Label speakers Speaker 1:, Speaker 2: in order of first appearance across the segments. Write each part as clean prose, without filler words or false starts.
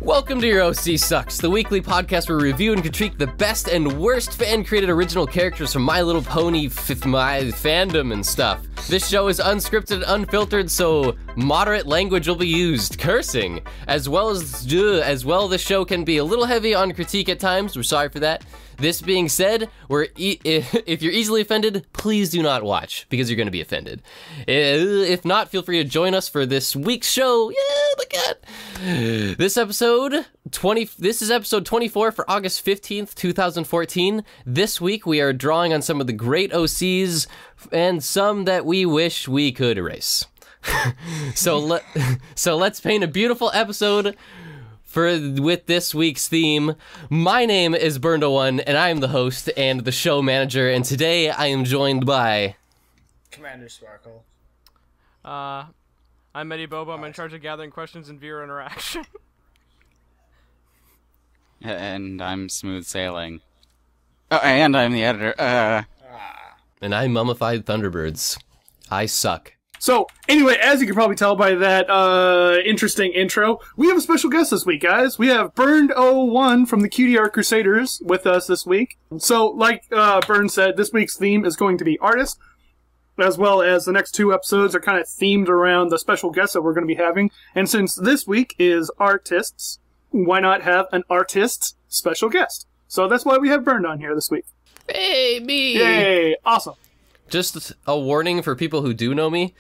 Speaker 1: Welcome to your OC Sucks, the weekly podcast where we review and critique the best and worst fan-created original characters from My Little Pony Fandom and stuff. This show is unscripted and unfiltered, so moderate language will be used, cursing, as well this show can be a little heavy on critique at times. We're sorry for that. This being said, if you're easily offended, please do not watch, because you're going to be offended. If not, feel free to join us for this week's show. Yeah, look at this episode 20. This is episode 24 for August 15th, 2014. This week we are drawing on some of the great OCs and some that we wish we could erase. So let's paint a beautiful episode with this week's theme. My name is Bernd01, and I am the host and the show manager, and today I am joined by...
Speaker 2: Commander Sparkle.
Speaker 3: I'm Eddie Bobo. I'm in charge of gathering questions and viewer interaction.
Speaker 4: And I'm Smooth Sailing. Oh, and I'm the editor.
Speaker 1: And I'm Mummified Thunderbirds. I suck.
Speaker 5: So, anyway, as you can probably tell by that interesting intro, we have a special guest this week, guys. We have Bernd01 from the QDR Crusaders with us this week. So, like Bernd said, this week's theme is going to be artists, as well as the next two episodes are kind of themed around the special guests that we're going to be having. And since this week is artists, why not have an artist special guest? So that's why we have Bernd on here this week.
Speaker 1: Hey, me!
Speaker 5: Yay! Awesome.
Speaker 1: Just a warning for people who do know me.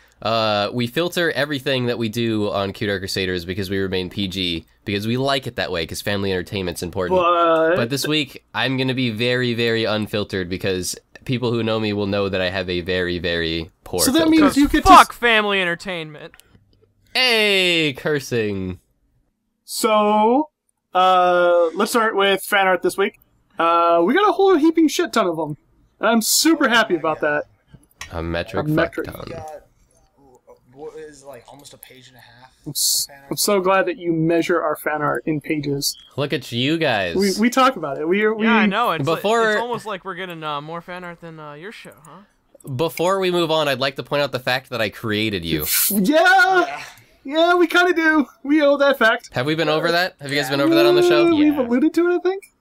Speaker 1: We filter everything that we do on QDR Crusaders because we remain PG, because we like it that way, because family entertainment's important. But this week, I'm going to be very, very unfiltered, because people who know me will know that I have a very, very poor
Speaker 5: So that
Speaker 1: filter.
Speaker 5: means you get
Speaker 3: Fuck family entertainment.
Speaker 1: Hey, cursing.
Speaker 5: So, let's start with fan art this week. We got a whole heaping shit ton of them. And I'm super happy about that.
Speaker 1: A metric
Speaker 5: A metric.
Speaker 1: fuck ton.
Speaker 2: We got, what is like almost a page and a half.
Speaker 5: I'm so glad that you measure our fan art in pages.
Speaker 1: Look at you guys.
Speaker 5: We talk about it. We
Speaker 3: Yeah, I know. It's, it's
Speaker 1: Before-
Speaker 3: almost like we're getting more fan art than your show, huh?
Speaker 1: Before we move on, I'd like to point out the fact that I created you.
Speaker 5: Yeah, we kind of do. We owe that fact.
Speaker 1: Have we been over that? Have you guys been over that on the show?
Speaker 5: We've
Speaker 4: Yeah.
Speaker 5: alluded to it, I think.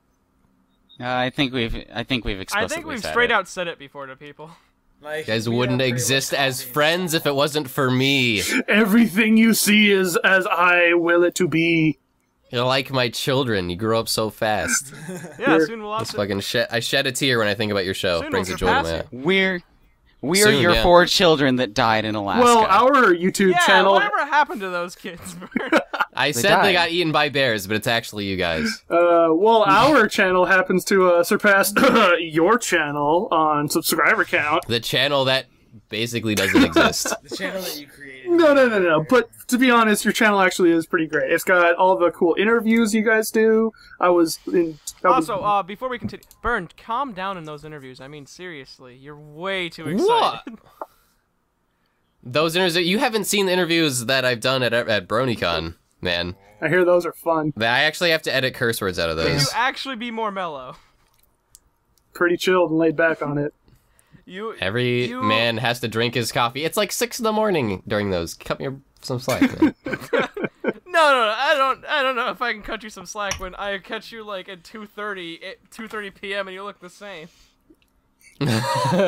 Speaker 4: I think we've explicitly
Speaker 3: I think we've
Speaker 4: said
Speaker 3: straight
Speaker 4: it.
Speaker 3: out said it before to people.
Speaker 2: Like,
Speaker 1: You guys
Speaker 2: we
Speaker 1: wouldn't
Speaker 2: have pretty
Speaker 1: exist
Speaker 2: much
Speaker 1: as
Speaker 2: copies.
Speaker 1: friends if it wasn't for me.
Speaker 5: Everything you see is as I will it to be.
Speaker 1: You're like my children. You grew up so fast.
Speaker 3: Yeah,
Speaker 5: You're-
Speaker 3: soon we'll have
Speaker 1: It's
Speaker 3: to...
Speaker 1: fucking shit. I shed a tear when I think about your show.
Speaker 3: Soon
Speaker 1: Brings a
Speaker 3: we'll
Speaker 1: joy to my
Speaker 3: surpass
Speaker 1: eye.
Speaker 4: We're
Speaker 1: Soon,
Speaker 4: your
Speaker 1: yeah.
Speaker 4: 4 children that died in Alaska.
Speaker 5: Well, our YouTube
Speaker 3: Yeah,
Speaker 5: channel.
Speaker 3: whatever happened to those kids?
Speaker 1: I said they
Speaker 4: died.
Speaker 1: got eaten by bears, but it's actually you guys.
Speaker 5: Our channel happens to surpass your channel on subscriber count.
Speaker 1: The channel that basically doesn't exist.
Speaker 2: The channel that you created.
Speaker 5: No. But to be honest, your channel actually is pretty great. It's got all the cool interviews you guys do.
Speaker 3: Also, before we continue, Bernd, calm down in those interviews. I mean, seriously, you're way too excited.
Speaker 1: What? Those interviews, you haven't seen the interviews that I've done at BronyCon, man.
Speaker 5: I hear those are fun.
Speaker 1: I actually have to edit curse words out of
Speaker 3: Can you
Speaker 1: those.
Speaker 3: actually be more mellow?
Speaker 5: Pretty chilled and laid back on it.
Speaker 1: Every man has to drink his coffee. It's like 6 in the morning during those. Cut me some slack, man.
Speaker 3: No, I don't know if I can cut you some slack when I catch you like at 2:30 p.m. and you look the same.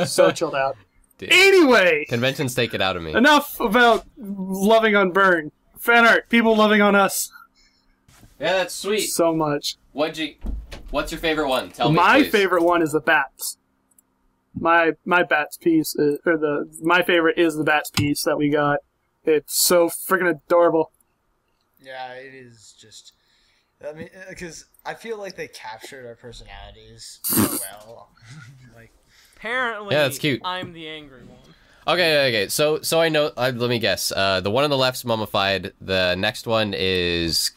Speaker 5: So chilled out.
Speaker 1: Dude.
Speaker 5: Anyway,
Speaker 1: Conventions take it out of me.
Speaker 5: enough about loving on Bernd. Fan art, people loving on us
Speaker 1: Yeah, that's sweet.
Speaker 5: so much.
Speaker 1: What's your favorite one? Tell me,
Speaker 5: My
Speaker 1: please.
Speaker 5: favorite one is the bats. My bats piece, my favorite is the bats piece that we got. It's so freaking adorable.
Speaker 2: Yeah, it is just. I mean, because I feel like they captured our personalities so well. Like,
Speaker 3: Apparently,
Speaker 1: Yeah, that's cute.
Speaker 3: I'm the angry one.
Speaker 1: Okay. So I know. Let me guess. The one on the left's mummified. The next one is.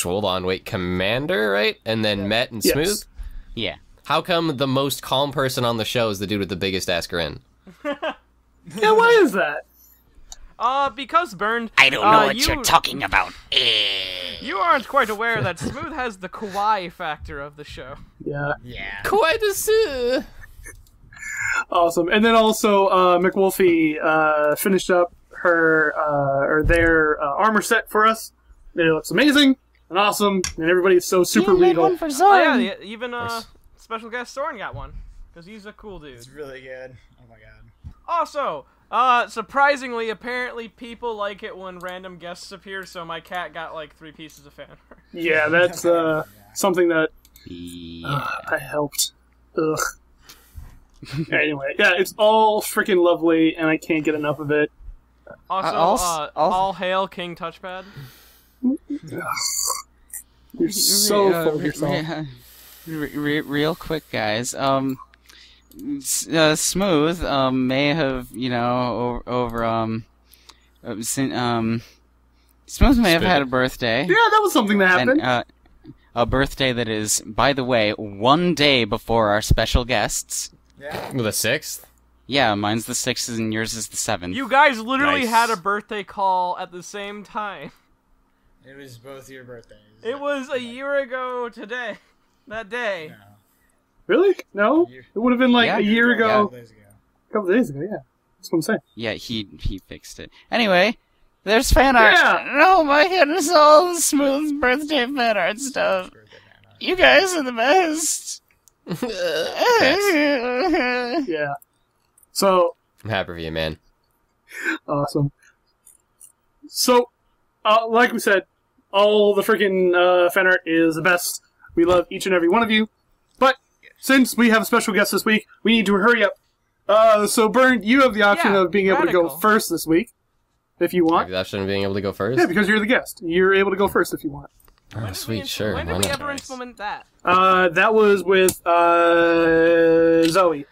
Speaker 1: Hold on, wait. Commander, right? And then Met and
Speaker 5: Yes.
Speaker 1: Smooth.
Speaker 4: Yeah.
Speaker 1: How come the most calm person on the show is the dude with the biggest ass grin?
Speaker 5: Yeah, why is that?
Speaker 3: Because Bernd,
Speaker 6: I don't know what you're talking about.
Speaker 3: you aren't quite aware that Smooth has the kawaii factor of the show.
Speaker 5: Yeah.
Speaker 2: yeah.
Speaker 1: Quite a
Speaker 5: Awesome. And then also, McWolfie finished up their armor set for us. It looks amazing. and awesome, and everybody's so super
Speaker 4: You made
Speaker 5: regal.
Speaker 4: one for
Speaker 3: Oh
Speaker 4: Zoran.
Speaker 3: yeah, even special guest Soren got one because he's a cool dude.
Speaker 2: It's really good. Oh my god.
Speaker 3: Also, surprisingly, apparently people like it when random guests appear. So my cat got like 3 pieces of fan art.
Speaker 5: Yeah, that's something that
Speaker 4: Yeah.
Speaker 5: I helped. Ugh. Anyway, yeah, it's all freaking lovely, and I can't get enough of it.
Speaker 3: Also, all hail King Touchpad.
Speaker 5: You're so full of yourself.
Speaker 4: Real quick, guys. Smooth may have, you know, Smooth may have had a birthday.
Speaker 5: Yeah, that was something that happened.
Speaker 4: And, a birthday that is, by the way, 1 day before our special guests.
Speaker 2: Yeah.
Speaker 1: With a 6th?
Speaker 4: Yeah, mine's the 6th and yours is the 7th.
Speaker 3: You guys literally
Speaker 1: Nice.
Speaker 3: had a birthday call at the same time.
Speaker 2: It was both your birthdays.
Speaker 3: It was a year ago today. That day.
Speaker 2: No.
Speaker 5: Really? No? It would have been like
Speaker 4: Yeah.
Speaker 5: a year
Speaker 2: A
Speaker 5: ago.
Speaker 2: couple days ago.
Speaker 5: A couple days ago, yeah. That's what I'm saying.
Speaker 4: Yeah, he fixed it. Anyway, there's fan art.
Speaker 5: Yeah.
Speaker 4: Oh my goodness, all the Smooth's birthday fan art stuff.
Speaker 2: Birthday man.
Speaker 4: You guys are the best.
Speaker 5: Yeah. So,
Speaker 1: I'm happy for you, man.
Speaker 5: awesome. So, like we said, all the freaking fan art is the best. We love each and every one of you. But, since we have a special guest this week, we need to hurry up. So, Bernd, you have the option
Speaker 3: Yeah,
Speaker 5: of being able to go
Speaker 3: radical.
Speaker 5: first this week, if you want.
Speaker 1: That shouldn't being able to go first?
Speaker 5: Yeah, because you're the guest. You're able to go first if you want.
Speaker 1: Oh, sweet, sure.
Speaker 3: When
Speaker 1: Why
Speaker 3: did we
Speaker 1: not?
Speaker 3: ever implement that?
Speaker 5: That was with Zoe.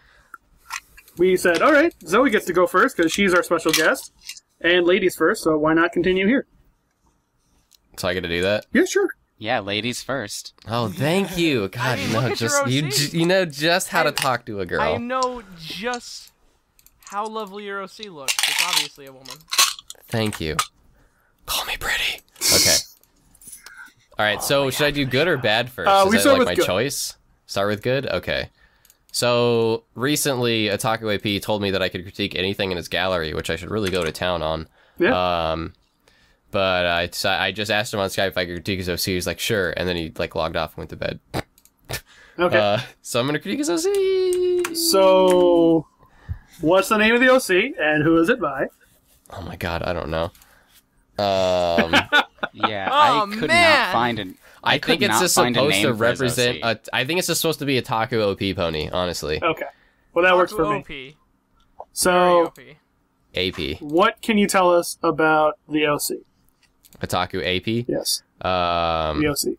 Speaker 5: We said, all right, Zoe gets to go first because she's our special guest, and ladies first. So why not continue here?
Speaker 1: So I get to do that?
Speaker 5: Yeah, sure.
Speaker 4: Yeah, ladies first.
Speaker 1: Oh, thank you. God,
Speaker 3: mean,
Speaker 1: you know
Speaker 3: look at your
Speaker 1: just
Speaker 3: OC.
Speaker 1: you know just how to
Speaker 3: I-
Speaker 1: talk to a girl.
Speaker 3: I know just how lovely your OC looks. It's obviously a woman.
Speaker 1: Thank you. Call me pretty. Okay. All right. So should I do good or bad first?
Speaker 5: We
Speaker 1: Is that
Speaker 5: start
Speaker 1: like
Speaker 5: with
Speaker 1: my
Speaker 5: good.
Speaker 1: choice? Start with good. Okay. So recently, Otaku AP told me that I could critique anything in his gallery, which I should really go to town on.
Speaker 5: Yeah.
Speaker 1: But I just asked him on Skype if I could critique his OC. He was like, sure, and then he like logged off and went to bed.
Speaker 5: Okay.
Speaker 1: So I'm gonna critique his OC.
Speaker 5: So, what's the name of the OC, and who is it by?
Speaker 1: Oh my god, I don't know.
Speaker 4: Yeah,
Speaker 3: Oh,
Speaker 4: I could
Speaker 3: man.
Speaker 4: not find it.
Speaker 1: I think
Speaker 4: could
Speaker 1: it's
Speaker 4: not
Speaker 1: just
Speaker 4: find a
Speaker 1: supposed
Speaker 4: name
Speaker 1: to
Speaker 4: for his
Speaker 1: represent.
Speaker 4: OC.
Speaker 1: I think it's just supposed to be a Taku OP pony, honestly.
Speaker 5: Okay. Well, that works for me.
Speaker 3: OP.
Speaker 5: So,
Speaker 3: OP.
Speaker 1: AP.
Speaker 5: what can you tell us about the OC?
Speaker 1: Otaku AP.
Speaker 5: Yes, the
Speaker 1: Um,
Speaker 5: OC.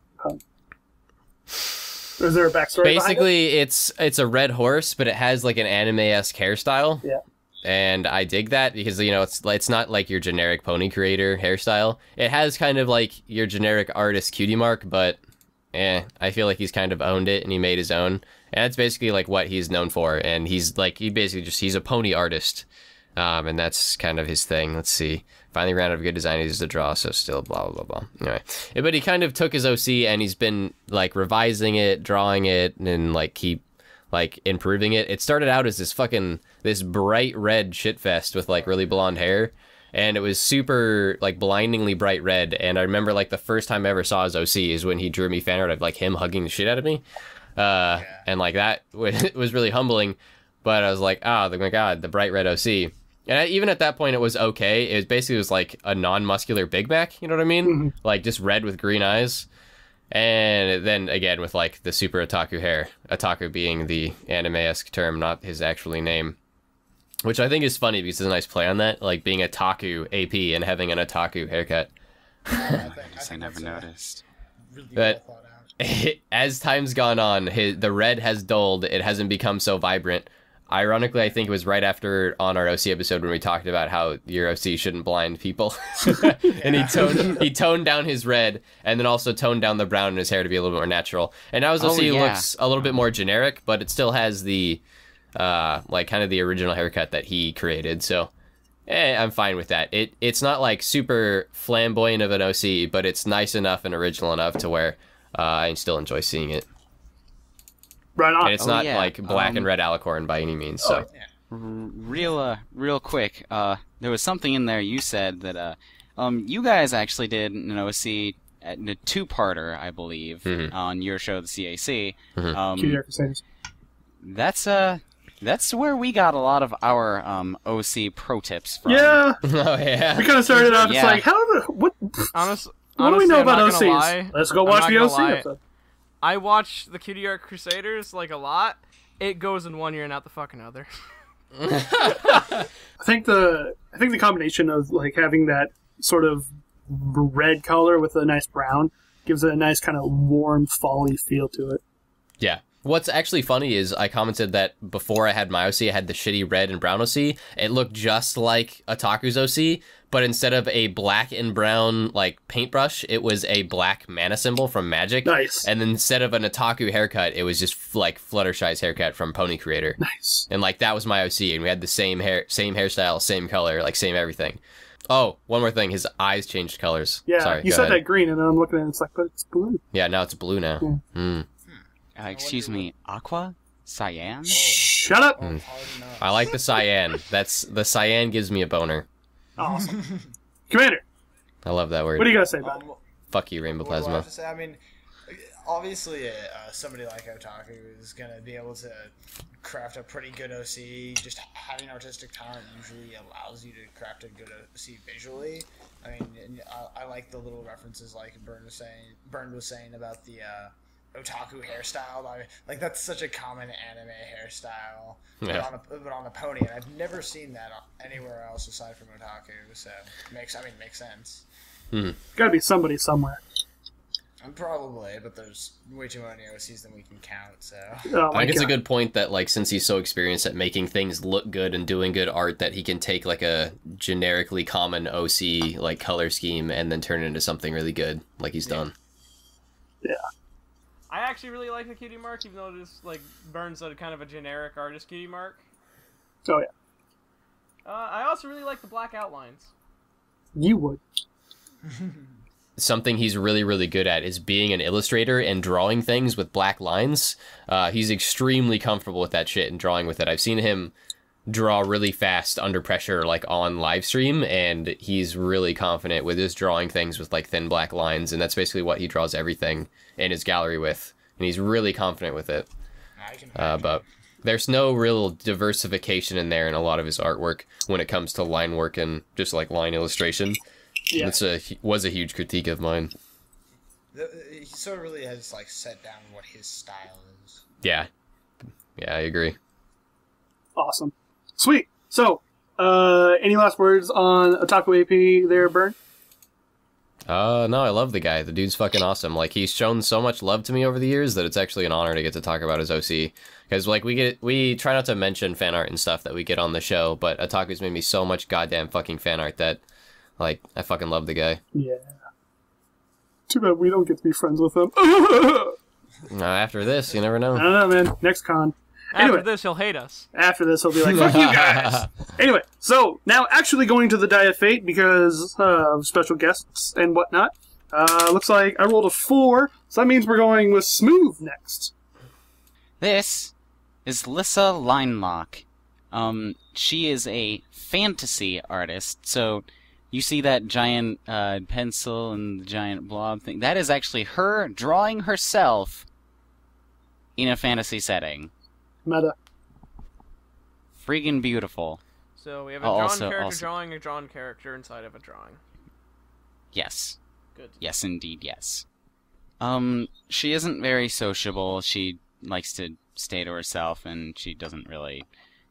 Speaker 5: Is there a backstory behind it?
Speaker 1: basically, it's a red horse, but it has like an anime-esque hairstyle.
Speaker 5: Yeah.
Speaker 1: And I dig that because you know it's not like your generic pony creator hairstyle. It has kind of like your generic artist cutie mark, but I feel like he's kind of owned it and he made his own. And that's basically like what he's known for. And he's a pony artist. And that's kind of his thing. Let's see. Finally ran out of good design. He's a draw, so still blah, blah, blah. Anyway. But he kind of took his OC and he's been like revising it, drawing it, and like keep like improving it. It started out as this bright red shitfest with like really blonde hair. And it was super like blindingly bright red. And I remember like the first time I ever saw his OC is when he drew me fan art of like him hugging the shit out of me. And like that was really humbling. But I was like, oh my god, the bright red OC. And even at that point, it was okay. It was like a non-muscular Big Mac, you know what I mean? Like just red with green eyes. And then again with like the super otaku hair. Otaku being the anime-esque term, not his actually name. Which I think is funny because it's a nice play on that, like being a Taku AP and having an otaku haircut.
Speaker 4: I never noticed.
Speaker 2: Really
Speaker 1: But-
Speaker 2: well thought out.
Speaker 1: As time's gone on, the red has dulled. It hasn't become so vibrant. Ironically, I think it was right after on our OC episode when we talked about how your OC shouldn't blind people, and he toned down his red, and then also toned down the brown in his hair to be a little bit more natural. And now his OC looks a little bit more generic, but it still has the like kind of the original haircut that he created. So, I'm fine with that. It's not like super flamboyant of an OC, but it's nice enough and original enough to where I still enjoy seeing it.
Speaker 5: Right on.
Speaker 1: And it's not like black and red alicorn by any means. So
Speaker 4: Real quick, there was something in there you said that you guys actually did an OC a two-parter, I believe, on your show, the CAC.
Speaker 5: Cutie Art Crusaders.
Speaker 4: That's where we got a lot of our OC pro tips from.
Speaker 5: Yeah.
Speaker 1: Oh yeah.
Speaker 5: We kind of started off.
Speaker 4: Yeah.
Speaker 5: It's like, what
Speaker 3: Honestly,
Speaker 5: do we know
Speaker 3: I'm
Speaker 5: about
Speaker 3: not gonna
Speaker 5: OCs?
Speaker 3: lie.
Speaker 5: Let's go
Speaker 3: I'm
Speaker 5: watch
Speaker 3: not
Speaker 5: the
Speaker 3: gonna
Speaker 5: OC
Speaker 3: lie.
Speaker 5: episode.
Speaker 3: I watch the Cutie Art Crusaders like a lot. It goes in one ear and out the fucking other.
Speaker 5: I think the combination of like having that sort of red color with a nice brown gives it a nice kind of warm, fally feel to it.
Speaker 1: Yeah. What's actually funny is I commented that before I had my OC, I had the shitty red and brown OC. It looked just like Otaku's OC, but instead of a black and brown like paintbrush, it was a black mana symbol from Magic.
Speaker 5: Nice.
Speaker 1: And then instead of an Otaku haircut, it was just like Fluttershy's haircut from Pony Creator.
Speaker 5: Nice.
Speaker 1: And like that was my OC, and we had the same hairstyle, same color, like same everything. Oh, one more thing, his eyes changed colors.
Speaker 5: Yeah,
Speaker 1: Sorry,
Speaker 5: you
Speaker 1: go
Speaker 5: said
Speaker 1: ahead.
Speaker 5: that green, and then I'm looking at it, it's like, but it's blue.
Speaker 1: Yeah, now it's blue now.
Speaker 5: Yeah.
Speaker 1: Mm.
Speaker 4: Excuse me, aqua? Cyan?
Speaker 5: Shut up!
Speaker 1: I like the cyan. The cyan gives me a boner.
Speaker 5: Awesome. Commander,
Speaker 1: I love that word.
Speaker 5: what do you got to say about it?
Speaker 1: Fuck you, Rainbow
Speaker 2: What do I
Speaker 1: Plasma.
Speaker 2: have to say? I mean, obviously, somebody like Otaku is going to be able to craft a pretty good OC. Just having artistic talent usually allows you to craft a good OC visually. I mean, and I like the little references like Bernd was saying about the Otaku hairstyle. Like that's such a common anime hairstyle,
Speaker 1: Yeah.
Speaker 2: but on a pony, and I've never seen that anywhere else aside from Otaku. So makes sense.
Speaker 5: Gotta be somebody somewhere.
Speaker 2: Probably, but there's way too many OCs than we can count. So
Speaker 5: Oh,
Speaker 1: I
Speaker 5: my
Speaker 1: think it's a
Speaker 5: God.
Speaker 1: good point that, like, since he's so experienced at making things look good and doing good art, that he can take, like, a generically common OC, like, color scheme and then turn it into something really good, like he's done.
Speaker 5: Yeah.
Speaker 3: I actually really like the cutie mark, even though it is like Burns a kind of a generic artist cutie mark.
Speaker 5: Oh, yeah.
Speaker 3: I also really like the black outlines.
Speaker 5: You would.
Speaker 1: Something he's really, really good at is being an illustrator and drawing things with black lines. He's extremely comfortable with that shit and drawing with it. I've seen him draw really fast under pressure, like on live stream, and he's really confident with his drawing things with like thin black lines, and that's basically what he draws everything in his gallery with, and he's really confident with it.
Speaker 2: I can.
Speaker 1: But there's no real diversification in there in a lot of his artwork when it comes to line work and just like line illustration.
Speaker 5: Yeah.
Speaker 1: Was a huge critique of mine.
Speaker 2: He sort of really has like set down what his style is.
Speaker 1: Yeah, I agree.
Speaker 5: Awesome. Sweet. So, any last words on Otaku AP there, Bernd?
Speaker 1: No, I love the guy. The dude's fucking awesome. Like, he's shown so much love to me over the years that it's actually an honor to get to talk about his OC. Because, like, we try not to mention fan art and stuff that we get on the show, but Otaku's made me so much goddamn fucking fan art that, like, I fucking love the guy.
Speaker 5: Yeah. Too bad we don't get to be friends with him.
Speaker 1: After this, you never
Speaker 5: I
Speaker 1: know.
Speaker 5: don't know, man. Next con.
Speaker 3: After
Speaker 5: Anyway.
Speaker 3: this, he'll hate us.
Speaker 5: After this, he'll be like, fuck you guys! Anyway, so, now actually going to the Die of Fate because of special guests and whatnot. Looks like I rolled a 4, so that means we're going with Smooth next.
Speaker 4: This is Lyssa Linelock. She is a fantasy artist, so you see that giant pencil and the giant blob thing. That is actually her drawing herself in a fantasy setting.
Speaker 5: Meta.
Speaker 4: Friggin' beautiful.
Speaker 3: So we have a drawn character
Speaker 4: also-
Speaker 3: drawing a drawn character inside of a drawing.
Speaker 4: Yes.
Speaker 3: Good.
Speaker 4: Yes, indeed, yes. She isn't very sociable. She likes to stay to herself, and she doesn't really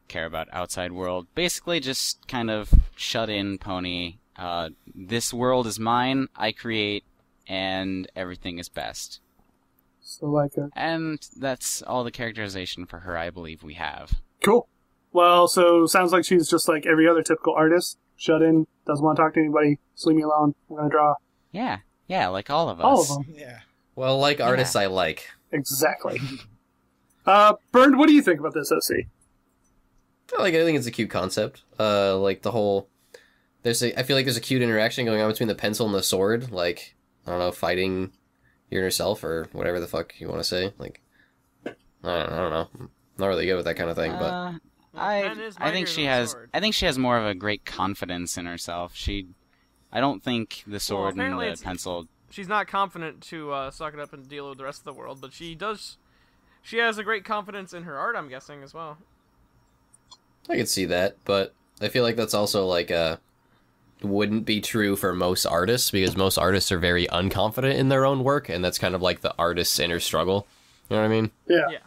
Speaker 4: care about outside world. Basically, just kind of shut-in pony. This world is mine, I create, and everything is best.
Speaker 5: So, like a...
Speaker 4: And that's all the characterization for her I believe we have.
Speaker 5: Cool. Well, so, sounds like she's just like every other typical artist. Shut in, doesn't want to talk to anybody, just leave me alone, I'm gonna draw.
Speaker 4: Yeah, like all of us.
Speaker 5: All of them.
Speaker 2: Yeah.
Speaker 1: Well, like artists I like.
Speaker 5: Exactly. Bernd, what do you think about this OC?
Speaker 1: I think it's a cute concept. Like the whole... I feel like there's a cute interaction going on between the pencil and the sword. Like, I don't know, fighting your inner self or whatever the fuck you want to say. Like, I don't know. I'm not really good with that kind of thing, but...
Speaker 4: I think she has more of a great confidence in herself. I don't think the sword and
Speaker 3: apparently
Speaker 4: the
Speaker 3: it's-
Speaker 4: pencil
Speaker 3: she's not confident to suck it up and deal with the rest of the world, but she does. She has a great confidence in her art, I'm guessing, as well.
Speaker 1: I could see that, but I feel like that's also like wouldn't be true for most artists, because most artists are very unconfident in their own work, and that's kind of like the artist's inner struggle. You know what I mean?
Speaker 5: Yeah.
Speaker 3: Yeah.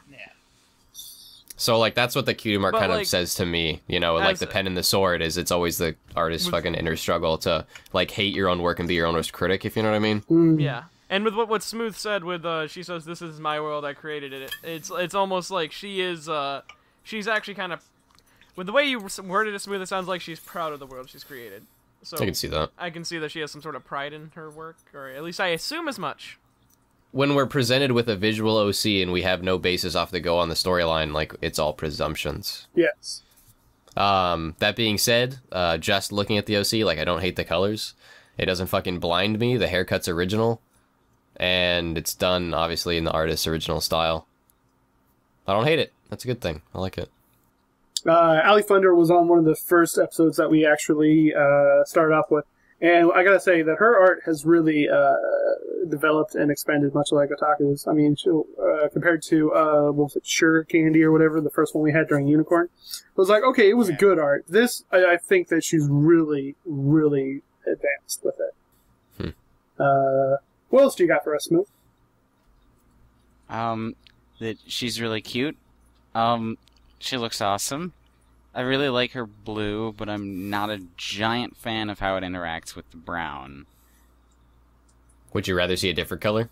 Speaker 1: So, like, that's what the cutie mark
Speaker 3: But,
Speaker 1: kind
Speaker 3: like,
Speaker 1: of says to me, you know, like the pen and the sword is it's always the artist's fucking inner struggle to, like, hate your own work and be your own worst critic, if you know what I mean.
Speaker 3: Yeah. And with what Smooth said with, she says, this is my world, I created it, it's almost like she is, she's actually kind of, with the way you worded it, Smooth, it sounds like she's proud of the world she's created. So
Speaker 1: I can see that.
Speaker 3: I can see that she has some sort of pride in her work, or at least I assume as much.
Speaker 1: When we're presented with a visual OC and we have no basis off the go on the storyline, like, it's all presumptions.
Speaker 5: Yes.
Speaker 1: That being said, just looking at the OC, like, I don't hate the colors. It doesn't fucking blind me. The haircut's original. And it's done, obviously, in the artist's original style. I don't hate it. That's a good thing. I like it.
Speaker 5: Ali Thunder was on one of the first episodes that we actually started off with. And I gotta say that her art has really developed and expanded, much like Otaku's. I mean, compared to, what was it, Sugar Candy or whatever, the first one we had during Unicorn. It was like, okay, it was a good art. This, I think that she's really, really advanced with it. What else do you got for us, Smooth?
Speaker 4: That she's really cute. She looks awesome. I really like her blue, but I'm not a giant fan of how it interacts with the brown.
Speaker 1: Would you rather see a different color?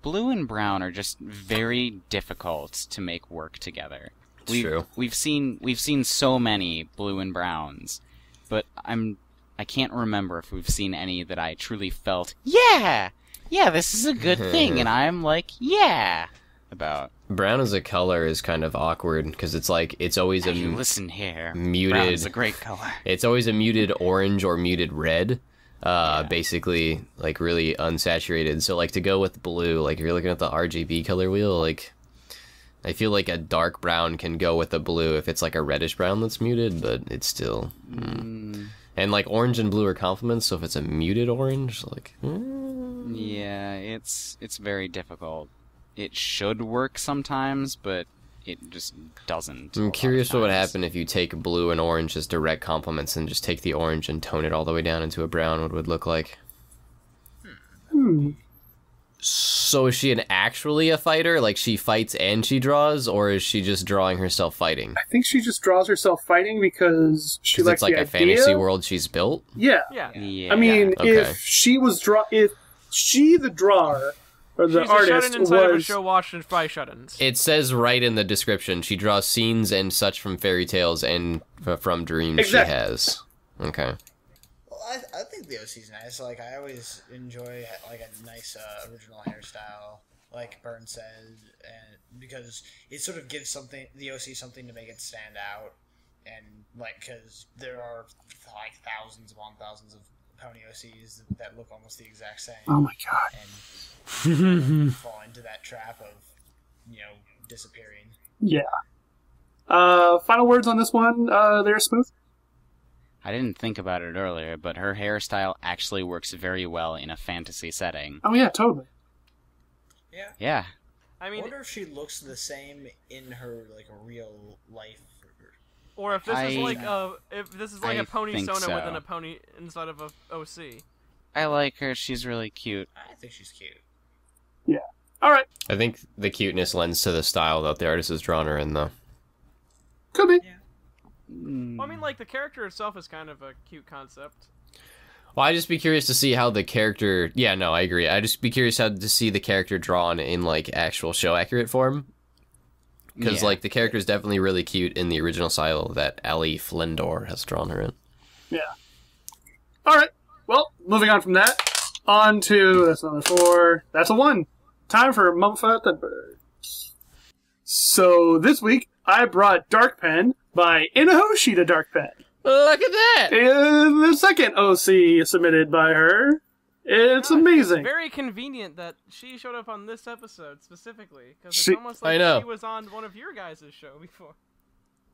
Speaker 4: Blue and brown are just very difficult to make work together.
Speaker 1: True.
Speaker 4: We've seen so many blue and browns, but I can't remember if we've seen any that I truly felt, yeah, this is a good thing, and I'm like, yeah, about.
Speaker 1: Brown as a color is kind of awkward, because it's like, it's always a
Speaker 4: listen here.
Speaker 1: muted...
Speaker 4: Brown is a great color.
Speaker 1: It's always a muted orange or muted red. Basically, like, really unsaturated. So, like, to go with blue, like, if you're looking at the RGB color wheel, like, I feel like a dark brown can go with a blue if it's, like, a reddish brown that's muted, but it's still... And, like, orange and blue are complements, so if it's a muted orange, like...
Speaker 4: Yeah, it's very difficult. It should work sometimes, but it just doesn't.
Speaker 1: I'm curious what would happen if you take blue and orange as direct complements and just take the orange and tone it all the way down into a brown, what it would look like. So is she actually a fighter? Like, she fights and she draws, or is she just drawing herself fighting?
Speaker 5: I think she just draws herself fighting because she likes
Speaker 1: it's like
Speaker 5: the
Speaker 1: a
Speaker 5: idea.
Speaker 1: fantasy world she's built?
Speaker 5: Yeah.
Speaker 4: Yeah.
Speaker 5: I mean,
Speaker 1: Okay.
Speaker 5: if she, the drawer, or the
Speaker 3: She's
Speaker 5: artist,
Speaker 3: a shut-in inside of a
Speaker 5: was...
Speaker 3: show watched by shut-ins.
Speaker 1: It says right in the description, she draws scenes and such from fairy tales and from dreams
Speaker 5: Exactly.
Speaker 1: she has. Okay.
Speaker 2: Well, I think the OC's nice. Like, I always enjoy, like, a nice original hairstyle, like Bernd said, and because it sort of gives the OC something to make it stand out, and, like, because there are, like, thousands upon thousands of pony OCs that look almost the exact same.
Speaker 5: Oh my god.
Speaker 2: And fall into that trap of, disappearing.
Speaker 5: Yeah. Final words on this one, there, Smooth?
Speaker 4: I didn't think about it earlier, but her hairstyle actually works very well in a fantasy setting.
Speaker 5: Oh yeah, totally.
Speaker 2: Yeah.
Speaker 4: Yeah.
Speaker 3: I
Speaker 2: I
Speaker 3: mean,
Speaker 2: wonder if she looks the same in her, like, real life.
Speaker 3: or if this is like a
Speaker 4: I
Speaker 3: pony
Speaker 4: think
Speaker 3: Sona
Speaker 4: so.
Speaker 3: within a pony inside of a OC.
Speaker 4: I like her. She's really cute.
Speaker 2: I think she's cute.
Speaker 5: Yeah. Alright.
Speaker 1: I think the cuteness lends to the style that the artist has drawn her in, though.
Speaker 5: Could be.
Speaker 2: Yeah.
Speaker 3: Well, I mean, like, the character itself is kind of a cute concept.
Speaker 1: Well, I'd just be curious to see how the character... Yeah, no, I agree. I'd just be curious to see the character drawn in, like, actual show-accurate form. Because,
Speaker 4: Yeah.
Speaker 1: like, the character is definitely really cute in the original style that Ali Flindor has drawn her in.
Speaker 5: Yeah. Alright. Well, moving on from that. On to... That's another 4. That's a 1. Time for Mumford the Birds. So, this week, I brought DarkPen by Inuhoshi-to-darkPen.
Speaker 1: Look at that!
Speaker 5: The second OC submitted by her. It's amazing.
Speaker 3: Very convenient that she showed up on this episode specifically, because it's
Speaker 5: She-
Speaker 3: almost like
Speaker 1: I know.
Speaker 3: she was on one of your guys' show before.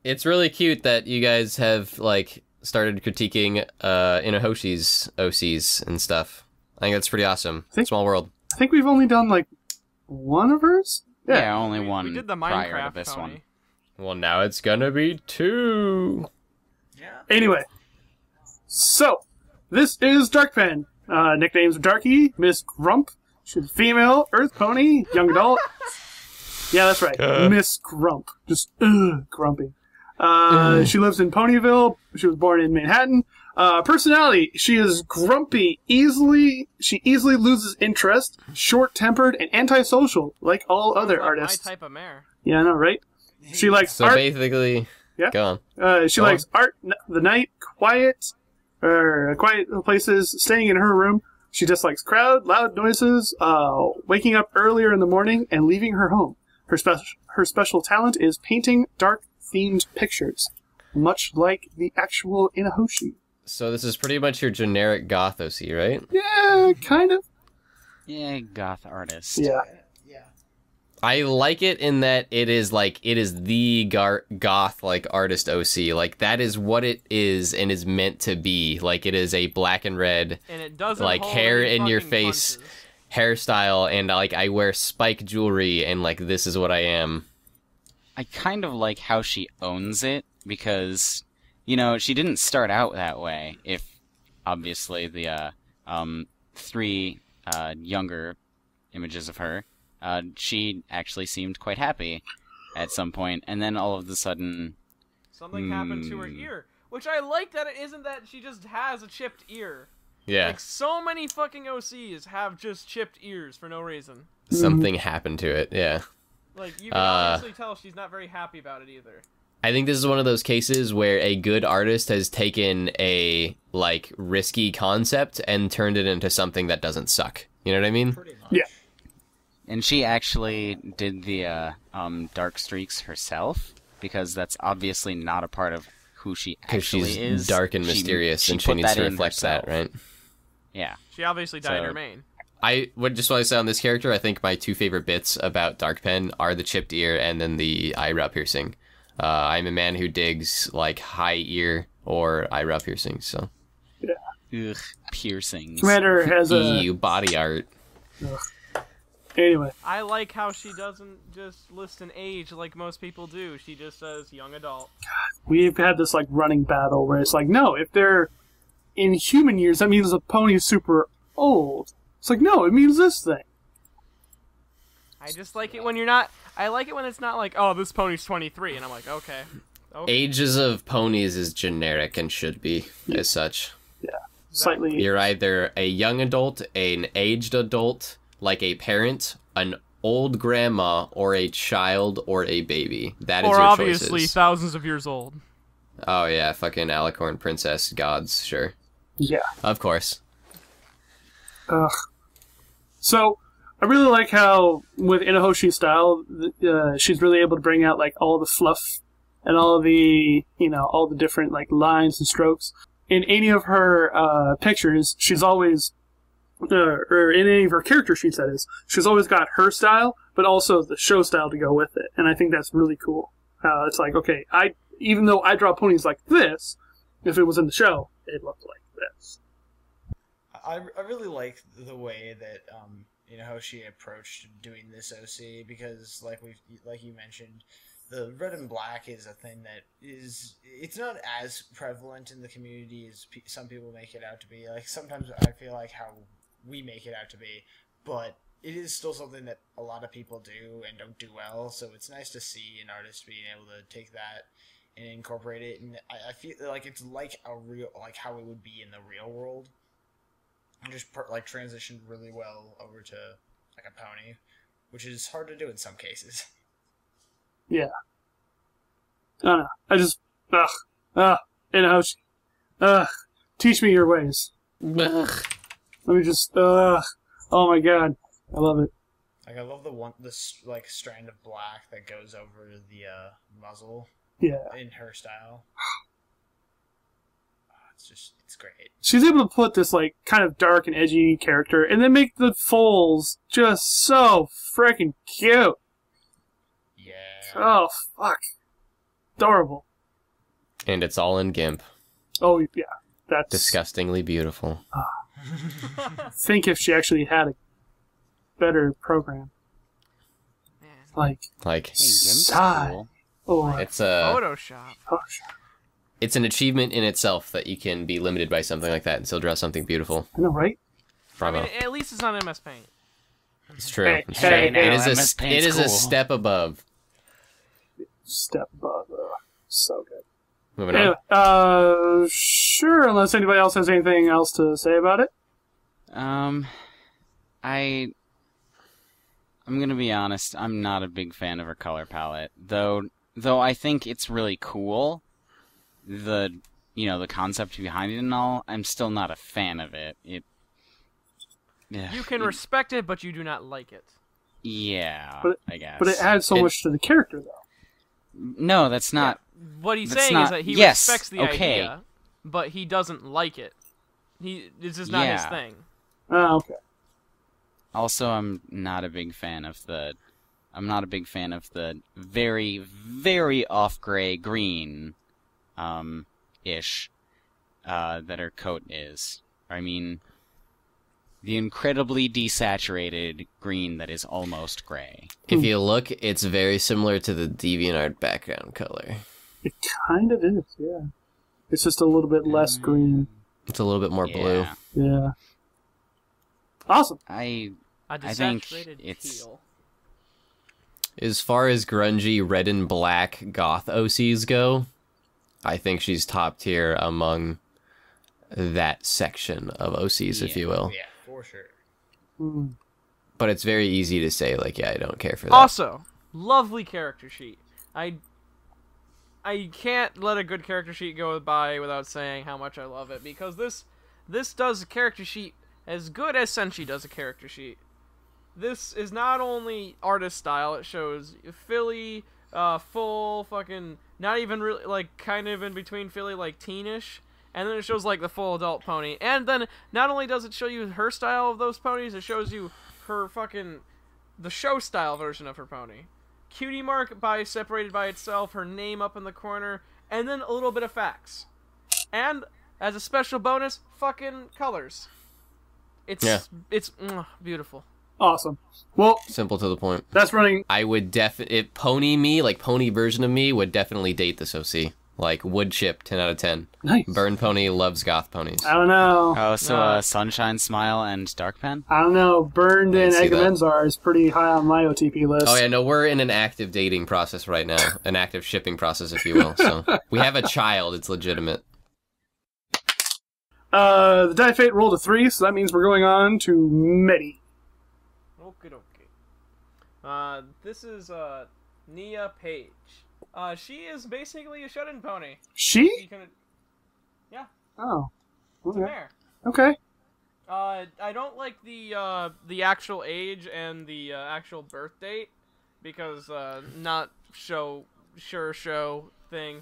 Speaker 1: It's really cute that you guys have, like, started critiquing Inuhoshi's OCs and stuff. I think that's pretty awesome. Small world.
Speaker 5: I think we've only done, like, one of hers?
Speaker 4: Yeah, only one
Speaker 3: We did the
Speaker 4: prior
Speaker 3: Minecraft
Speaker 4: to this
Speaker 3: pony.
Speaker 4: one.
Speaker 1: Well, now it's gonna be 2.
Speaker 2: Yeah.
Speaker 5: Anyway. So, this is DarkPen. Nicknames are Darky, Miss Grump. She's a female, Earth Pony, young adult. Yeah, that's right. Miss Grump. Just, grumpy. She lives in Ponyville. She was born in Manhattan. Personality, she is grumpy, she easily loses interest, short-tempered, and antisocial, like all other
Speaker 3: Sounds like
Speaker 5: artists.
Speaker 3: My type of mare.
Speaker 5: Yeah, I know, right? She likes
Speaker 1: So
Speaker 5: art.
Speaker 1: basically,
Speaker 5: Yeah.
Speaker 1: go on.
Speaker 5: She likes art, the night, quiet places, staying in her room. She dislikes crowd, loud noises, waking up earlier in the morning, and leaving her home. Her special talent is painting dark-themed pictures, much like the actual Inuhoshi.
Speaker 1: So this is pretty much your generic goth OC, right?
Speaker 5: Yeah, kind of.
Speaker 4: Yeah, goth artist.
Speaker 5: Yeah.
Speaker 2: Yeah.
Speaker 1: I like it in that it is the goth like artist OC. Like that is what it is and is meant to be. Like it is a black and red,
Speaker 3: And it doesn't
Speaker 1: like
Speaker 3: hold
Speaker 1: hair
Speaker 3: any
Speaker 1: in your
Speaker 3: fucking
Speaker 1: face
Speaker 3: punches.
Speaker 1: hairstyle, and like I wear spike jewelry, and like this is what I am.
Speaker 4: I kind of like how she owns it, because, you know, she didn't start out that way. If, obviously, the 3 younger images of her, she actually seemed quite happy at some point, and then all of a sudden...
Speaker 3: Something happened to her ear. Which I like that it isn't that she just has a chipped ear.
Speaker 1: Yeah,
Speaker 3: Like, so many fucking OCs have just chipped ears for no reason.
Speaker 1: something happened to it. Yeah.
Speaker 3: Like, you can obviously tell she's not very happy about it either.
Speaker 1: I think this is one of those cases where a good artist has taken a, like, risky concept and turned it into something that doesn't suck. You know what I mean?
Speaker 2: Pretty much.
Speaker 5: Yeah.
Speaker 4: And she actually did the dark streaks herself, because that's obviously not a part of who she
Speaker 1: Because
Speaker 4: actually
Speaker 1: she's
Speaker 4: is.
Speaker 1: dark and mysterious, and she
Speaker 4: put
Speaker 1: needs
Speaker 4: that
Speaker 1: to
Speaker 4: in
Speaker 1: reflect that,
Speaker 4: herself.
Speaker 1: right?
Speaker 4: Yeah.
Speaker 3: She obviously dyed
Speaker 4: So-
Speaker 3: her mane.
Speaker 1: I would just want to say on this character, I think my 2 favorite bits about DarkPen are the chipped ear and then the eyebrow piercing. I'm a man who digs, like, high ear or eyebrow piercings, so.
Speaker 4: Ugh, piercings.
Speaker 5: Commander has a...
Speaker 1: Ew, body art.
Speaker 5: Anyway.
Speaker 3: I like how she doesn't just list an age like most people do. She just says young adult.
Speaker 5: We've had this, like, running battle where it's like, no, if they're in human years, that means the pony's super old. It's like, no, it means this thing.
Speaker 3: I just like it when you're not... I like it when it's not like, oh, this pony's 23, and I'm like, okay.
Speaker 1: Ages of ponies is generic and should be as such.
Speaker 5: Slightly...
Speaker 1: You're either a young adult, an aged adult, like a parent, an old grandma, or a child, or a baby. That is
Speaker 3: Or
Speaker 1: your
Speaker 3: obviously
Speaker 1: choices.
Speaker 3: thousands of years old.
Speaker 1: Oh yeah, fucking Alicorn princess gods, sure.
Speaker 5: Yeah.
Speaker 1: Of course.
Speaker 5: Ugh. So, I really like how, with Inuhoshi style, she's really able to bring out, like, all the fluff and all the, you know, all the different, like, lines and strokes. In any of her pictures, she's always, or in any of her character sheets, that is, she's always got her style, but also the show style to go with it. And I think that's really cool. It's like, okay, even though I draw ponies like this, if it was in the show, it looked like this.
Speaker 2: I really like the way that Inuhoshi approached doing this OC, because like you mentioned, the red and black is a thing that it's not as prevalent in the community as some people make it out to be. Like sometimes I feel like how we make it out to be, but it is still something that a lot of people do and don't do well. So it's nice to see an artist being able to take that and incorporate it. And I feel like it's like a real, like how it would be in the real world. And just like transitioned really well over to like a pony, which is hard to do in some cases.
Speaker 5: Yeah. I don't know. I just... Inuhoshi. Teach me your ways. Let me just... Oh my god. I love it.
Speaker 2: Like I love this like strand of black that goes over the muzzle.
Speaker 5: Yeah.
Speaker 2: In her style. It's great.
Speaker 5: She's able to put this, like, kind of dark and edgy character, and then make the foals just so freaking cute.
Speaker 2: Yeah.
Speaker 5: Oh, fuck. Adorable.
Speaker 1: And it's all in GIMP.
Speaker 5: Oh, yeah. That's...
Speaker 1: Disgustingly beautiful.
Speaker 5: Think if she actually had a better program. Like...
Speaker 4: Hey, GIMP's
Speaker 5: sigh.
Speaker 4: cool.
Speaker 5: Oh,
Speaker 1: It's a...
Speaker 3: Photoshop.
Speaker 1: It's an achievement in itself that you can be limited by something like that and still draw something beautiful.
Speaker 5: I know, right?
Speaker 1: Bravo.
Speaker 3: I mean, at least it's not MS Paint.
Speaker 1: It's true.
Speaker 5: Hey,
Speaker 1: It's
Speaker 5: hey,
Speaker 1: true.
Speaker 5: hey,
Speaker 1: It is
Speaker 4: MS
Speaker 1: a, it
Speaker 4: Paint's
Speaker 1: is a
Speaker 4: cool.
Speaker 1: step above.
Speaker 5: Step above. So good.
Speaker 1: Moving
Speaker 5: Anyway, sure, unless anybody else has anything else to say about it.
Speaker 4: I'm gonna be honest, I'm not a big fan of her color palette. Though I think it's really cool. The concept behind it and all, I'm still not a fan of it.
Speaker 3: You can respect it, but you do not like it.
Speaker 4: Yeah, I guess.
Speaker 5: But it adds so much to the character, though.
Speaker 4: No, that's not...
Speaker 3: What he's
Speaker 4: That's
Speaker 3: saying
Speaker 4: not-
Speaker 3: is that he
Speaker 4: yes,
Speaker 3: respects the
Speaker 4: okay.
Speaker 3: idea, but he doesn't like it. It's just not his
Speaker 4: Yeah.
Speaker 3: thing.
Speaker 5: Oh, okay.
Speaker 4: Also, I'm not a big fan of the very, very off-gray green, ish, that her coat is. I mean, the incredibly desaturated green that is almost gray.
Speaker 1: If you look, it's very similar to the DeviantArt background color.
Speaker 5: It kind of is, yeah. It's just a little bit less green.
Speaker 1: It's a little bit more blue.
Speaker 4: Yeah.
Speaker 5: Yeah. Awesome.
Speaker 4: I
Speaker 3: A
Speaker 4: think
Speaker 3: desaturated
Speaker 4: it's...
Speaker 3: teal.
Speaker 1: As far as grungy red and black goth OCs go, I think she's top tier among that section of OCs, if you will.
Speaker 2: Yeah, for sure.
Speaker 5: Mm.
Speaker 1: But it's very easy to say, like, yeah, I don't care for that.
Speaker 3: Also, lovely character sheet. I can't let a good character sheet go by without saying how much I love it, because this does a character sheet as good as Senshi does a character sheet. This is not only artist style, it shows Philly, full fucking, not even really, like, kind of in between Philly, like, teenish, and then it shows, like, the full adult pony. And then, not only does it show you her style of those ponies, it shows you her fucking, the show style version of her pony. Cutie mark separated by itself, her name up in the corner, and then a little bit of facts. And, as a special bonus, fucking colors. It's beautiful.
Speaker 5: Awesome. Well,
Speaker 1: Simple to the point.
Speaker 5: that's running...
Speaker 1: I would pony me, like pony version of me, would definitely date this OC. Like, wood chip, 10 out of 10.
Speaker 5: Nice.
Speaker 1: Burn Pony loves goth ponies.
Speaker 5: I don't know.
Speaker 4: Oh, so Sunshine Smile and DarkPen?
Speaker 5: I don't know. Burned
Speaker 1: I
Speaker 5: and
Speaker 1: see that.
Speaker 5: Agamemzar is pretty high on my OTP list.
Speaker 1: Oh yeah, no, we're in an active dating process right now. An active shipping process, if you will. So we have a child, it's legitimate.
Speaker 5: The Die Fate rolled a 3, so that means we're going on to Medi.
Speaker 3: Okay. This is Nia Paige. She is basically a shut-in pony.
Speaker 5: She?
Speaker 3: Yeah,
Speaker 5: Oh.
Speaker 3: it's a
Speaker 5: Okay.
Speaker 3: mare.
Speaker 5: Okay.
Speaker 3: I don't like the actual age and the actual birth date because not show thing.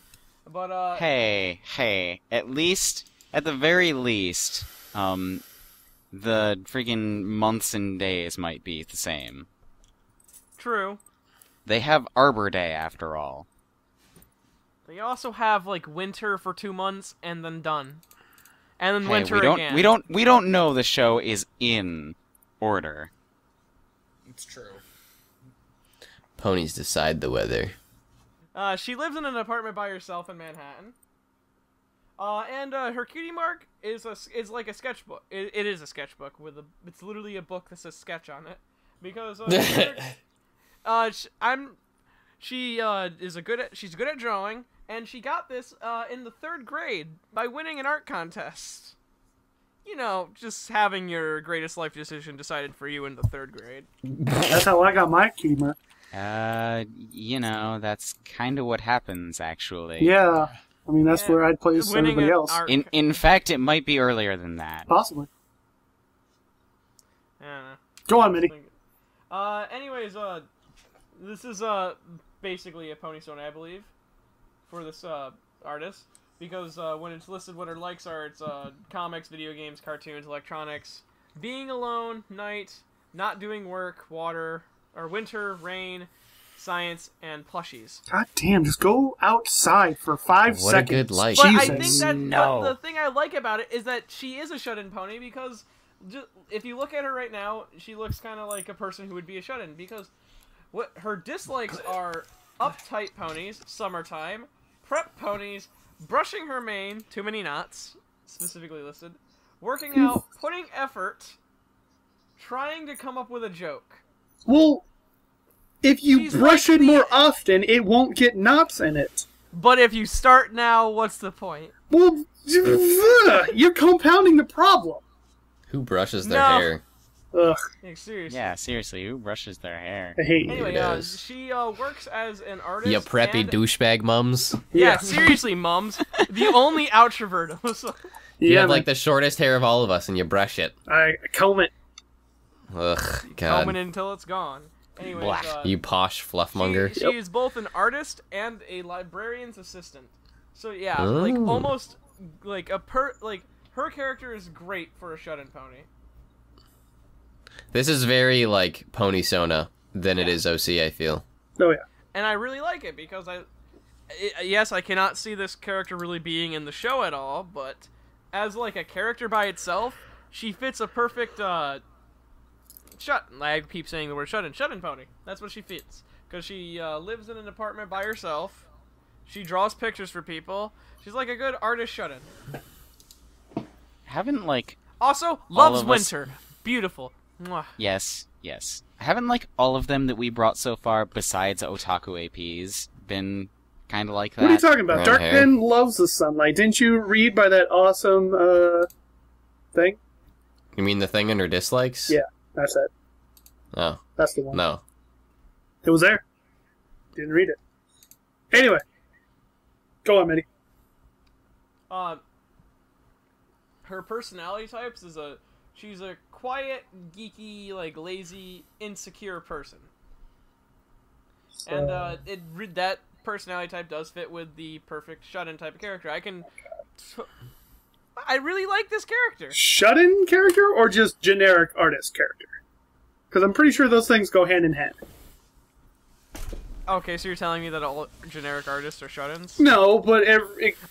Speaker 3: But
Speaker 4: Hey, at the very least, the freaking months and days might be the same.
Speaker 3: true.
Speaker 4: They have Arbor Day, after all.
Speaker 3: They also have like winter for 2 months and then done, and then
Speaker 4: Hey,
Speaker 3: winter again.
Speaker 4: we don't know the show is in order.
Speaker 2: It's true.
Speaker 1: Ponies decide the weather.
Speaker 3: She lives in an apartment by herself in Manhattan. And her cutie mark is like a sketchbook. It is a sketchbook it's literally a book that says sketch on it, because she's good at drawing, and she got this in the 3rd grade by winning an art contest. You know, just having your greatest life decision decided for you in the 3rd grade.
Speaker 5: That's how I got my cutie mark.
Speaker 4: That's kind of what happens, actually.
Speaker 5: Yeah. I mean, that's where I'd place
Speaker 3: Winning
Speaker 5: everybody
Speaker 3: an
Speaker 5: else.
Speaker 3: art-
Speaker 4: In fact, it might be earlier than that.
Speaker 5: Possibly.
Speaker 3: Yeah.
Speaker 5: Go on, Midi.
Speaker 3: Anyways, this is basically a pony stone, I believe, for this artist, because when it's listed what her likes are, it's comics, video games, cartoons, electronics, being alone, night, not doing work, water, or winter, rain, science, and plushies.
Speaker 5: God damn, just go outside for 5
Speaker 1: What a
Speaker 5: seconds.
Speaker 1: good life.
Speaker 3: But I
Speaker 5: Jesus.
Speaker 3: think that
Speaker 4: No.
Speaker 3: but the thing I like about it is that she is a shut-in pony because if you look at her right now, she looks kind of like a person who would be a shut-in because what her dislikes are uptight ponies, summertime, prep ponies, brushing her mane, too many knots, specifically listed, working out, putting effort, trying to come up with a joke.
Speaker 5: Well, if you
Speaker 3: She's
Speaker 5: brush
Speaker 3: like
Speaker 5: it
Speaker 3: me.
Speaker 5: more often, it won't get knots in it.
Speaker 3: But if you start now, what's the point?
Speaker 5: Well, you're compounding the problem.
Speaker 1: Who brushes their
Speaker 3: No.
Speaker 1: hair?
Speaker 5: Ugh,
Speaker 3: Like, seriously.
Speaker 4: Yeah, seriously, who brushes their hair?
Speaker 5: I hate you.
Speaker 3: Anyway,
Speaker 1: It is.
Speaker 3: she works as an artist.
Speaker 1: You preppy
Speaker 3: and...
Speaker 1: douchebag mums.
Speaker 3: Yeah,
Speaker 5: Yeah.
Speaker 3: seriously, mums. The only outrovertos.
Speaker 1: You
Speaker 5: Yeah,
Speaker 1: have
Speaker 5: man.
Speaker 1: like the shortest hair of all of us, and you brush it.
Speaker 5: I comb it.
Speaker 1: Ugh, God.
Speaker 3: Combing it until it's gone. Anyways,
Speaker 4: Blah.
Speaker 1: You posh fluffmonger.
Speaker 3: she is both an artist and a librarian's assistant. So yeah, like
Speaker 1: Ooh.
Speaker 3: almost like her character is great for a shut-in pony.
Speaker 1: This is very like Pony Sona than it is OC, I feel.
Speaker 5: Oh, yeah.
Speaker 3: And I really like it because yes, I cannot see this character really being in the show at all, but as like a character by itself, she fits a perfect I keep saying the word shut-in pony. That's what she fits. Because she lives in an apartment by herself. She draws pictures for people. She's like a good artist shut-in.
Speaker 4: Haven't, like...
Speaker 3: Also, loves
Speaker 4: of us-
Speaker 3: winter. Beautiful. Mwah.
Speaker 4: Yes. Haven't, like, all of them that we brought so far, besides Otaku APs, been kind of like that?
Speaker 5: What are you talking about?
Speaker 1: Brown hair.
Speaker 5: Darkpen loves the sunlight. Didn't you read by that awesome thing?
Speaker 1: You mean the thing under dislikes?
Speaker 5: Yeah, that's it.
Speaker 1: Oh,
Speaker 5: That's the one.
Speaker 1: no.
Speaker 5: It was there. Didn't read it. Anyway. Go on, Mitty.
Speaker 3: Her personality types is she's a quiet, geeky, like lazy, insecure person. And that personality type does fit with the perfect shut-in type of character. I really like this character.
Speaker 5: Shut-in character or just generic artist character? Because I'm pretty sure those things go hand in hand.
Speaker 3: Okay, so you're telling me that all generic artists are shut-ins?
Speaker 5: No, but it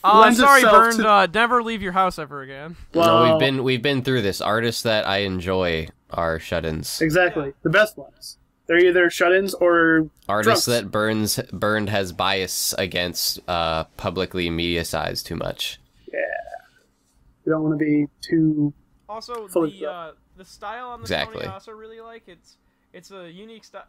Speaker 5: lends
Speaker 3: Sorry,
Speaker 5: itself
Speaker 3: Bernd.
Speaker 5: to...
Speaker 3: Never leave your house ever again.
Speaker 5: Well,
Speaker 1: No, we've been through this. Artists that I enjoy are shut-ins.
Speaker 5: Exactly. The best ones. They're either shut-ins or
Speaker 1: Artists
Speaker 5: drunks.
Speaker 1: that Bernd has bias against publicly media-sized too much.
Speaker 5: Yeah. You don't want to be too...
Speaker 3: Also,
Speaker 5: Fully
Speaker 3: the style on the
Speaker 1: Exactly.
Speaker 3: pony I also really like. It's a unique style.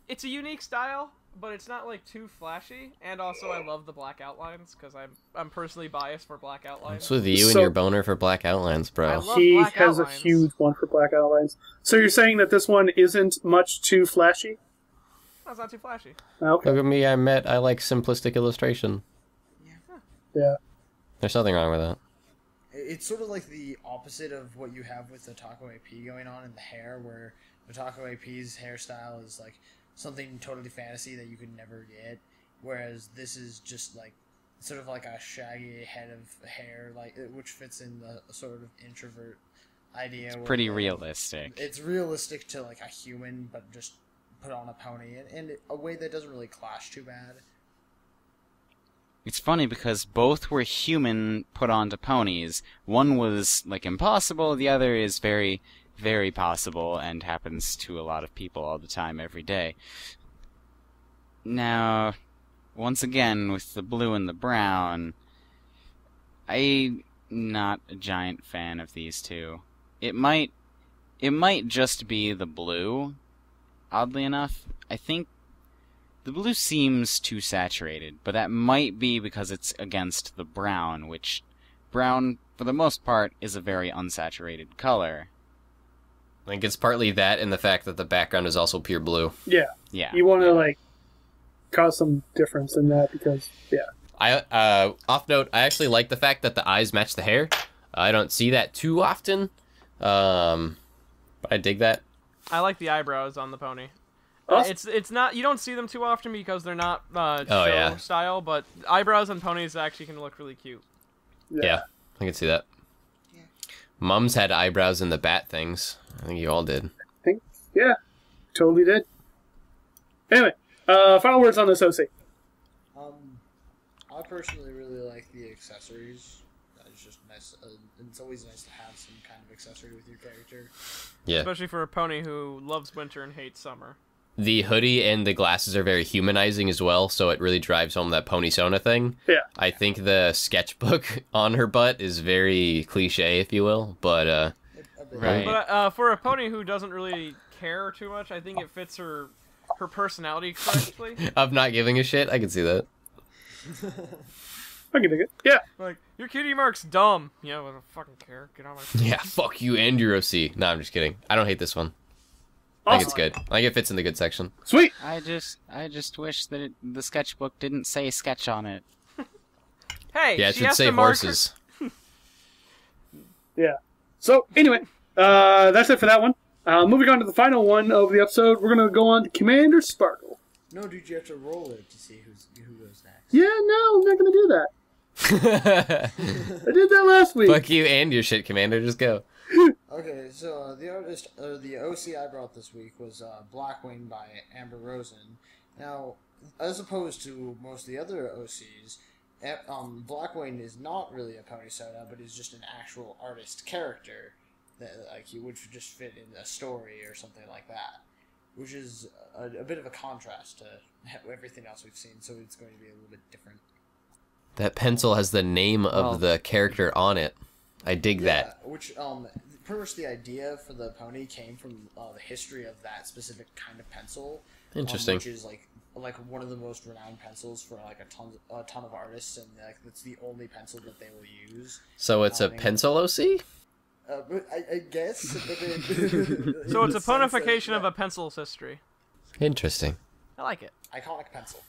Speaker 3: It's a unique style, but it's not like too flashy. And also, I love the black outlines because I'm personally biased for black outlines.
Speaker 1: What's with you and
Speaker 5: So-
Speaker 1: your boner for black outlines,
Speaker 3: I
Speaker 1: bro?
Speaker 3: love
Speaker 5: He
Speaker 3: black
Speaker 5: has
Speaker 3: outlines.
Speaker 5: a huge one for black outlines. So you're saying that this one isn't much too flashy?
Speaker 3: That's not too flashy.
Speaker 5: Okay.
Speaker 1: Look at me, I like simplistic illustration.
Speaker 5: Yeah.
Speaker 1: There's nothing wrong with that.
Speaker 2: It's sort of like the opposite of what you have with the Taco AP going on in the hair, where the Taco AP's hairstyle is like something totally fantasy that you could never get, whereas this is just like sort of like a shaggy head of hair, like which fits in the sort of introvert idea. Where
Speaker 4: Pretty realistic.
Speaker 2: It's realistic to like a human, but just put on a pony, and a way that doesn't really clash too bad.
Speaker 4: It's funny because both were human put onto ponies. One was, like, impossible, the other is very, very possible and happens to a lot of people all the time, every day. Now, once again, with the blue and the brown, I'm not a giant fan of these two. It might just be the blue, oddly enough. I think the blue seems too saturated, but that might be because it's against the brown, which brown, for the most part, is a very unsaturated color.
Speaker 1: I think it's partly that and the fact that the background is also pure blue.
Speaker 5: Yeah.
Speaker 4: Yeah.
Speaker 5: You want to, like, cause some difference in that because, yeah.
Speaker 1: Off note, I actually like the fact that the eyes match the hair. I don't see that too often, but I dig that.
Speaker 3: I like the eyebrows on the pony.
Speaker 5: Awesome.
Speaker 3: It's not, you don't see them too often because they're not show
Speaker 1: yeah.
Speaker 3: style, but eyebrows on ponies actually can look really cute.
Speaker 1: Yeah, I can see that.
Speaker 2: Yeah.
Speaker 1: Mums had eyebrows in the bat things. I think you all did.
Speaker 5: Yeah. Totally did. Anyway, final words on this OC.
Speaker 2: I personally really like the accessories. It's just nice. It's always nice to have some kind of accessory with your character.
Speaker 1: Yeah.
Speaker 3: Especially for a pony who loves winter and hates summer.
Speaker 1: The hoodie and the glasses are very humanizing as well, so it really drives home that Pony Sona thing.
Speaker 5: Yeah.
Speaker 1: I think the sketchbook on her butt is very cliche, if you will, but
Speaker 4: Right.
Speaker 3: But for a pony who doesn't really care too much, I think it fits her personality correctly.
Speaker 1: of not giving a shit, I can see that.
Speaker 5: I can dig it. Yeah.
Speaker 3: Like, your cutie mark's dumb. Yeah, well, I don't fucking care. Get on my face.
Speaker 1: Yeah, fuck you and your OC. No, I'm just kidding. I don't hate this one. I think it's good. I think it fits in the good section.
Speaker 5: Sweet.
Speaker 4: I just wish that the sketchbook didn't say sketch on it.
Speaker 3: Hey,
Speaker 1: Yeah, it
Speaker 3: she
Speaker 1: should
Speaker 3: has
Speaker 1: say
Speaker 3: to mark her-
Speaker 1: horses.
Speaker 5: Yeah. So, anyway, that's it for that one. Moving on to the final one of the episode, we're going to go on to Commander Sparkle.
Speaker 2: No, dude, you have to roll it to see who goes next.
Speaker 5: Yeah, no, I'm not going to do that. I did that last week.
Speaker 1: Fuck you and your shit, Commander. Just go.
Speaker 2: Okay, so the OC I brought this week was Blackwing by Amber-rosin. Now, as opposed to most of the other OCs, Blackwing is not really a pony soda, but is just an actual artist character that he would just fit in a story or something like that, which is a bit of a contrast to everything else we've seen. So it's going to be a little bit different.
Speaker 1: That pencil has the name of the character on it. I dig that.
Speaker 2: Which pretty much the idea for the pony came from the history of that specific kind of pencil.
Speaker 1: Interesting.
Speaker 2: Which is like one of the most renowned pencils for like a ton of artists, and that's the only pencil that they will use.
Speaker 1: So it's a pencil OC?
Speaker 2: I guess.
Speaker 3: So it's a ponification of a pencil's history.
Speaker 1: Interesting.
Speaker 3: I like it.
Speaker 2: Iconic pencil.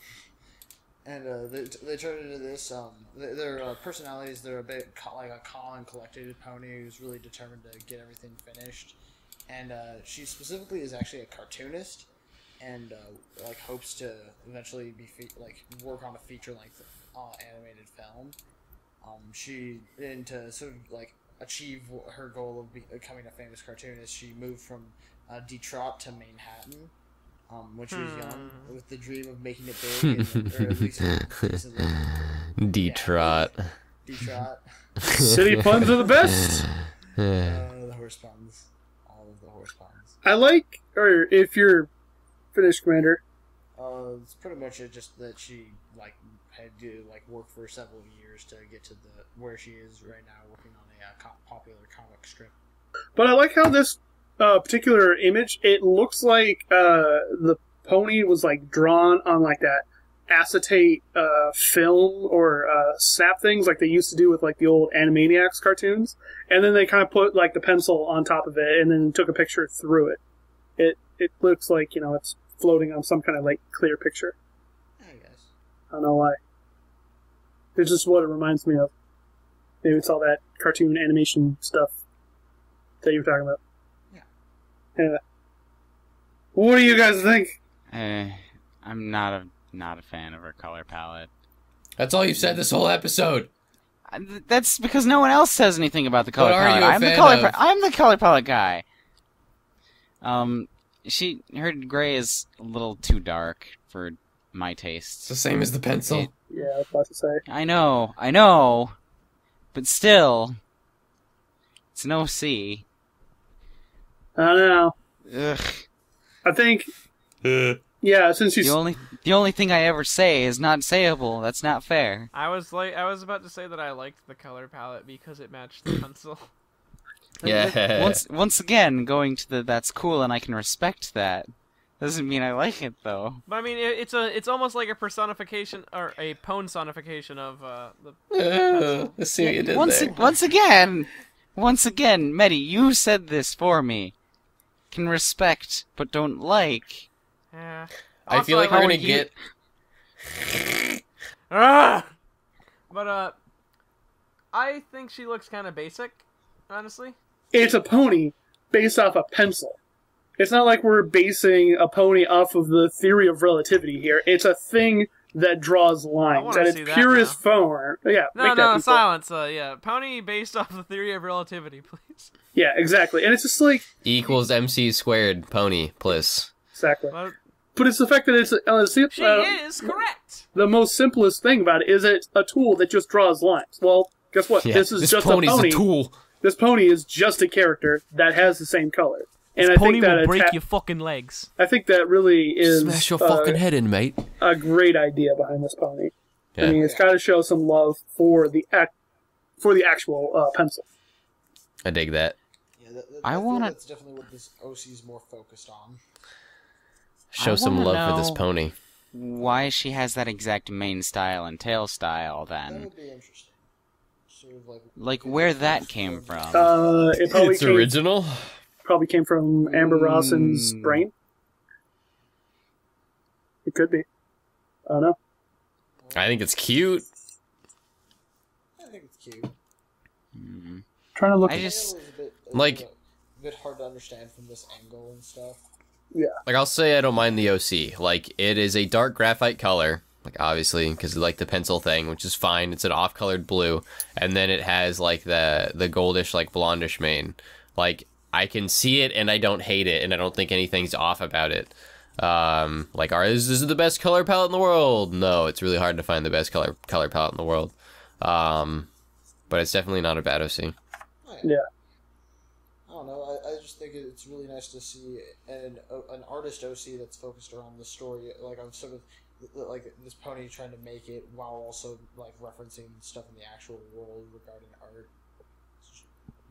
Speaker 2: And they turned into this. Their personalities, they're a bit like a calm and collected pony who's really determined to get everything finished. And she specifically is actually a cartoonist, and hopes to eventually be work on a feature-length animated film. And to sort of achieve her goal of becoming a famous cartoonist, she moved from Detroit to Manhattan. When she was young, with the dream of making it big, or at least recently.
Speaker 1: Detroit.
Speaker 2: Yeah, Detroit.
Speaker 5: City puns are the best.
Speaker 2: The horse puns. All of the horse puns.
Speaker 5: I like, or if you're finished, Commander.
Speaker 2: It's pretty much it, just that she had to work for several years to get to where she is right now, working on a popular comic strip.
Speaker 5: But I like how this particular image, it looks like the pony was drawn on that acetate film or snap things like they used to do with the old Animaniacs cartoons, and then they kind of put the pencil on top of it and then took a picture through it. It looks like it's floating on some kind of clear picture.
Speaker 2: I guess.
Speaker 5: I don't know why. It's just what it reminds me of. Maybe it's all that cartoon animation stuff that you were talking about. Yeah. What do you guys think?
Speaker 4: I'm not a fan of her color palette.
Speaker 1: That's all you've said this whole episode.
Speaker 4: That's because no one else says anything about the color
Speaker 1: What are
Speaker 4: palette.
Speaker 1: you a fan of?
Speaker 4: I'm the color palette guy. Her gray is a little too dark for my tastes.
Speaker 1: It's the same as the pencil.
Speaker 5: Yeah, I was about to say.
Speaker 4: I know, but still, it's an OC.
Speaker 5: I don't know.
Speaker 4: Ugh.
Speaker 5: I think, yeah, since you...
Speaker 4: The only thing I ever say is not sayable. That's not fair.
Speaker 3: I was about to say that I liked the color palette because it matched the pencil.
Speaker 1: Yeah.
Speaker 4: Once again, going to the that's cool and I can respect that. Doesn't mean I like it though.
Speaker 3: But I mean, it's almost like a personification or a ponsonification of the pencil.
Speaker 1: Let's see what you did there.
Speaker 4: Once again, Medi, you said this for me. Can respect, but don't like.
Speaker 3: Yeah.
Speaker 1: I feel like we're gonna get...
Speaker 3: But I think she looks kind of basic, honestly.
Speaker 5: It's a pony based off a pencil. It's not like we're basing a pony off of the theory of relativity here. It's a thing that draws lines at its purest form. Yeah,
Speaker 3: No, silence. Yeah, pony based off the theory of relativity, please.
Speaker 5: Yeah, exactly. And it's just like...
Speaker 1: Equals MC squared, pony, plus.
Speaker 5: Exactly. But it's the fact that it's
Speaker 3: She is correct.
Speaker 5: the most simplest thing about it is it's a tool that just draws lines. Well, guess what?
Speaker 1: Yeah,
Speaker 5: This is just a
Speaker 1: pony's
Speaker 5: pony.
Speaker 1: a tool.
Speaker 5: This pony is just a character that has the same color. And
Speaker 3: This
Speaker 5: I
Speaker 3: pony
Speaker 5: think that
Speaker 3: will break your fucking legs.
Speaker 5: I think that really is
Speaker 1: Smash your fucking head in, mate.
Speaker 5: a great idea behind this pony.
Speaker 1: Yeah.
Speaker 5: I mean, it's got to show some love for the actual pencil.
Speaker 1: I dig that.
Speaker 2: Yeah,
Speaker 4: I
Speaker 2: feel
Speaker 4: wanna-
Speaker 2: that's definitely what this OC is more focused on.
Speaker 1: Show
Speaker 4: I
Speaker 1: some
Speaker 4: wanna
Speaker 1: love for this
Speaker 4: know-
Speaker 1: pony.
Speaker 4: Why she has that exact mane style and tail style
Speaker 2: That
Speaker 4: then?
Speaker 2: would be interesting. Sort of
Speaker 4: Like where that came from.
Speaker 5: It probably
Speaker 1: It's original.
Speaker 5: came from Amber-rosin's brain. It could be. I don't know.
Speaker 1: I think it's cute.
Speaker 2: I think it's cute.
Speaker 5: Trying to look.
Speaker 4: I
Speaker 2: Tail
Speaker 4: just
Speaker 2: is a
Speaker 1: Like-
Speaker 2: bit hard to understand from this angle and stuff.
Speaker 1: Like, I'll say I don't mind the OC. Like, it is a dark graphite color. Like, obviously, because like the pencil thing, which is fine. It's an off-colored blue. And then it has, like, the goldish, like, blondish mane. Like, I can see it and I don't hate it. And I don't think anything's off about it. Like, is this the best color palette in the world? No, it's really hard to find the best color palette in the world. But it's definitely not a bad OC.
Speaker 5: Yeah.
Speaker 2: I don't know. I just think it's really nice to see an artist OC that's focused around the story. Like, I'm sort of like this pony trying to make it while also like referencing stuff in the actual world regarding art. It's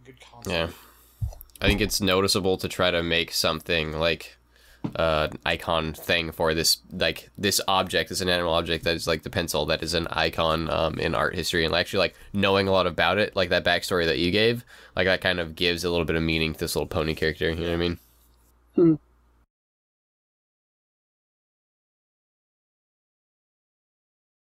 Speaker 2: good concept.
Speaker 1: Yeah. I think it's noticeable to try to make something like icon thing for this, like this object, this inanimate object that is like the pencil that is an icon in art history, and actually like knowing a lot about it, like that backstory that you gave, like that kind of gives a little bit of meaning to this little pony character. You know what I mean?